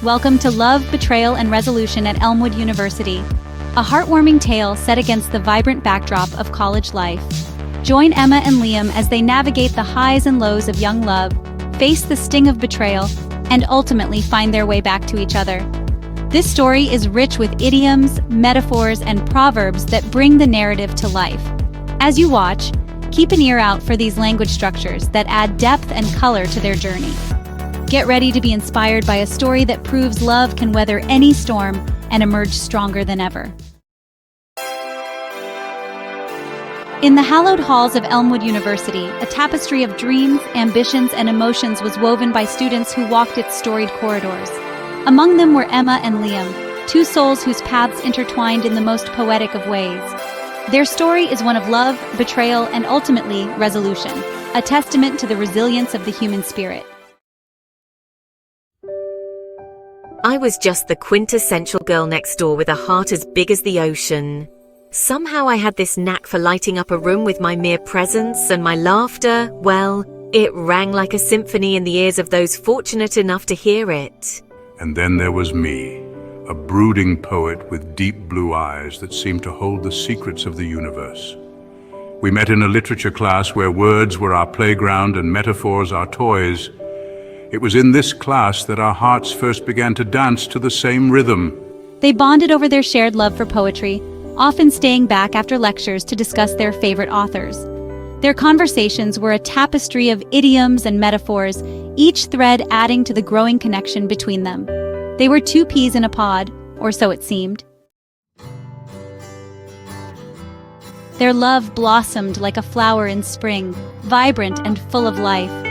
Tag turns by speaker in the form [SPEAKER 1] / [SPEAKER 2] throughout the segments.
[SPEAKER 1] Welcome to Love, Betrayal, and Resolution at Elmwood University, a heartwarming tale set against the vibrant backdrop of college life. Join Emma and Liam as they navigate the highs and lows of young love, face the sting of betrayal, and ultimately find their way back to each other. This story is rich with idioms, metaphors, and proverbs that bring the narrative to life. As you watch, keep an ear out for these language structures that add depth and color to their journey. Get ready to be inspired by a story that proves love can weather any storm and emerge stronger than ever. In the hallowed halls of Elmwood University, a tapestry of dreams, ambitions, and emotions was woven by students who walked its storied corridors. Among them were Emma and Liam, two souls whose paths intertwined in the most poetic of ways. Their story is one of love, betrayal, and ultimately, resolution, a testament to the resilience of the human spirit.
[SPEAKER 2] I was just the quintessential girl next door with a heart as big as the ocean. Somehow I had this knack for lighting up a room with my mere presence, and my laughter, well, it rang like a symphony in the ears of those fortunate enough to hear it.
[SPEAKER 3] And then there was me, a brooding poet with deep blue eyes that seemed to hold the secrets of the universe. We met in a literature class where words were our playground and metaphors our toys. It was in this class that our hearts first began to dance to the same rhythm.
[SPEAKER 1] They bonded over their shared love for poetry, often staying back after lectures to discuss their favorite authors. Their conversations were a tapestry of idioms and metaphors, each thread adding to the growing connection between them. They were two peas in a pod, or so it seemed. Their love blossomed like a flower in spring, vibrant and full of life.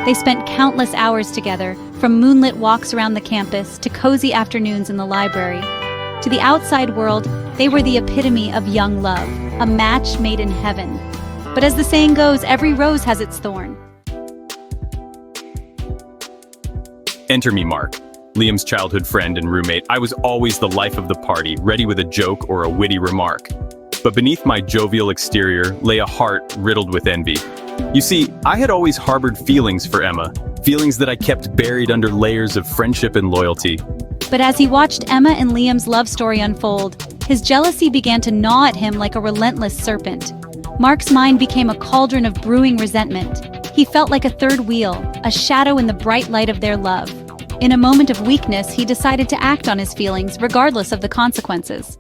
[SPEAKER 1] They spent countless hours together, from moonlit walks around the campus to cozy afternoons in the library. To the outside world, they were the epitome of young love, a match made in heaven. But as the saying goes, every rose has its thorn.
[SPEAKER 4] Enter me, Mark, Liam's childhood friend and roommate. I was always the life of the party, ready with a joke or a witty remark. But beneath my jovial exterior lay a heart riddled with envy. You see, I had always harbored feelings for Emma, feelings that I kept buried under layers of friendship and loyalty.
[SPEAKER 1] But as he watched Emma and Liam's love story unfold, his jealousy began to gnaw at him like a relentless serpent. Mark's mind became a cauldron of brewing resentment. He felt like a third wheel, a shadow in the bright light of their love. In a moment of weakness, he decided to act on his feelings, regardless of the consequences.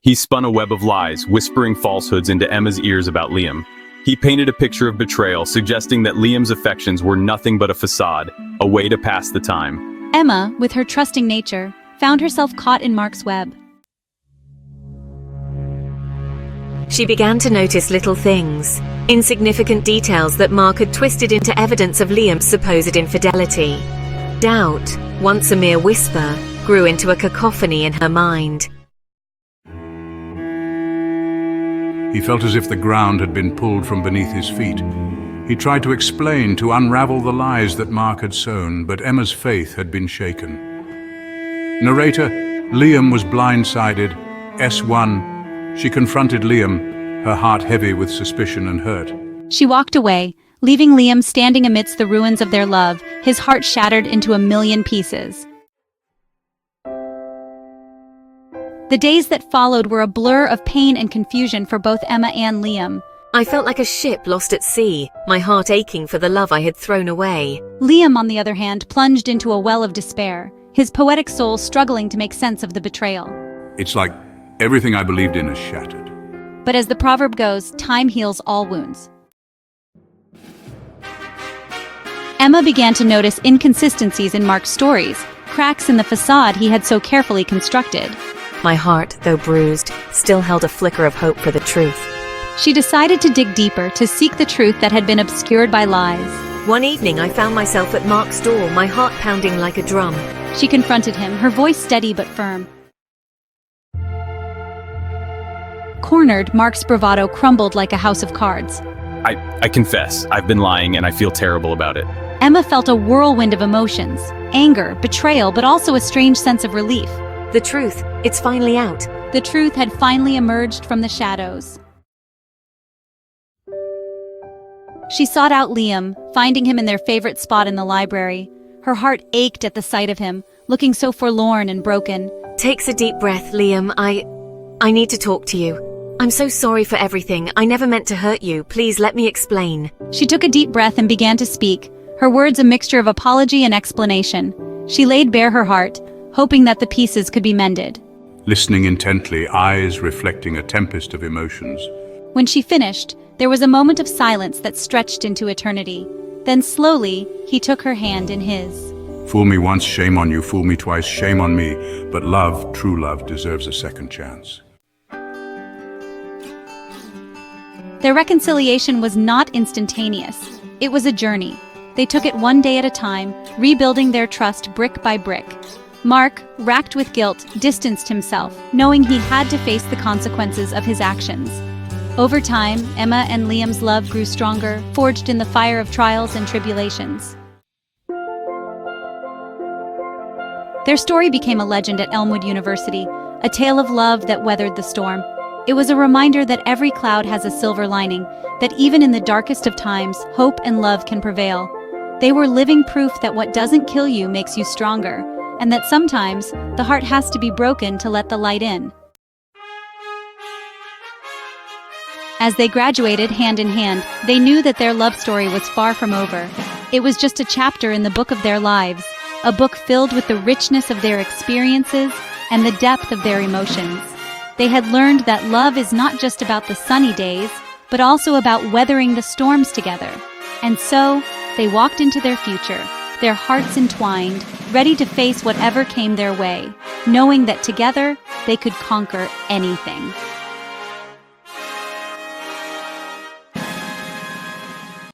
[SPEAKER 4] He spun a web of lies, whispering falsehoods into Emma's ears about Liam. He painted a picture of betrayal, suggesting that Liam's affections were nothing but a facade, a way to pass the time.
[SPEAKER 1] Emma, with her trusting nature, found herself caught in Mark's web.
[SPEAKER 2] She began to notice little things, insignificant details that Mark had twisted into evidence of Liam's supposed infidelity. Doubt, once a mere whisper, grew into a cacophony in her mind.
[SPEAKER 3] He felt as if the ground had been pulled from beneath his feet. He tried to explain, to unravel the lies that Mark had sown, but Emma's faith had been shaken. Narrator, Liam was blindsided. S1. She confronted Liam, her heart heavy with suspicion and hurt.
[SPEAKER 1] She walked away, leaving Liam standing amidst the ruins of their love, his heart shattered into a million pieces. The days that followed were a blur of pain and confusion for both Emma and Liam.
[SPEAKER 2] I felt like a ship lost at sea, my heart aching for the love I had thrown away.
[SPEAKER 1] Liam, on the other hand, plunged into a well of despair, his poetic soul struggling to make sense of the betrayal.
[SPEAKER 3] It's like everything I believed in is shattered.
[SPEAKER 1] But as the proverb goes, time heals all wounds. Emma began to notice inconsistencies in Mark's stories, cracks in the facade he had so carefully constructed.
[SPEAKER 2] My heart, though bruised, still held a flicker of hope for the truth.
[SPEAKER 1] She decided to dig deeper, to seek the truth that had been obscured by lies.
[SPEAKER 2] One evening I found myself at Mark's door, my heart pounding like a drum.
[SPEAKER 1] She confronted him, her voice steady but firm. Cornered, Mark's bravado crumbled like a house of cards.
[SPEAKER 4] I confess, I've been lying and I feel terrible about it.
[SPEAKER 1] Emma felt a whirlwind of emotions, anger, betrayal, but also a strange sense of relief.
[SPEAKER 2] The truth, it's finally out.
[SPEAKER 1] The truth had finally emerged from the shadows. She sought out Liam, finding him in their favorite spot in the library. Her heart ached at the sight of him, looking so forlorn and broken.
[SPEAKER 2] Takes a deep breath, Liam. I need to talk to you. I'm so sorry for everything. I never meant to hurt you. Please let me explain.
[SPEAKER 1] She took a deep breath and began to speak, her words a mixture of apology and explanation. She laid bare her heart, hoping that the pieces could be mended.
[SPEAKER 3] Listening intently, eyes reflecting a tempest of emotions.
[SPEAKER 1] When she finished, there was a moment of silence that stretched into eternity. Then slowly, he took her hand in his.
[SPEAKER 3] Fool me once, shame on you. Fool me twice, shame on me. But love, true love, deserves a second chance.
[SPEAKER 1] Their reconciliation was not instantaneous. It was a journey. They took it one day at a time, rebuilding their trust brick by brick. Mark, racked with guilt, distanced himself, knowing he had to face the consequences of his actions. Over time, Emma and Liam's love grew stronger, forged in the fire of trials and tribulations. Their story became a legend at Elmwood University, a tale of love that weathered the storm. It was a reminder that every cloud has a silver lining, that even in the darkest of times, hope and love can prevail. They were living proof that what doesn't kill you makes you stronger, and that sometimes the heart has to be broken to let the light in. As they graduated hand in hand, they knew that their love story was far from over. It was just a chapter in the book of their lives, a book filled with the richness of their experiences and the depth of their emotions. They had learned that love is not just about the sunny days, but also about weathering the storms together. And so, they walked into their future, their hearts entwined, ready to face whatever came their way, knowing that together they could conquer anything.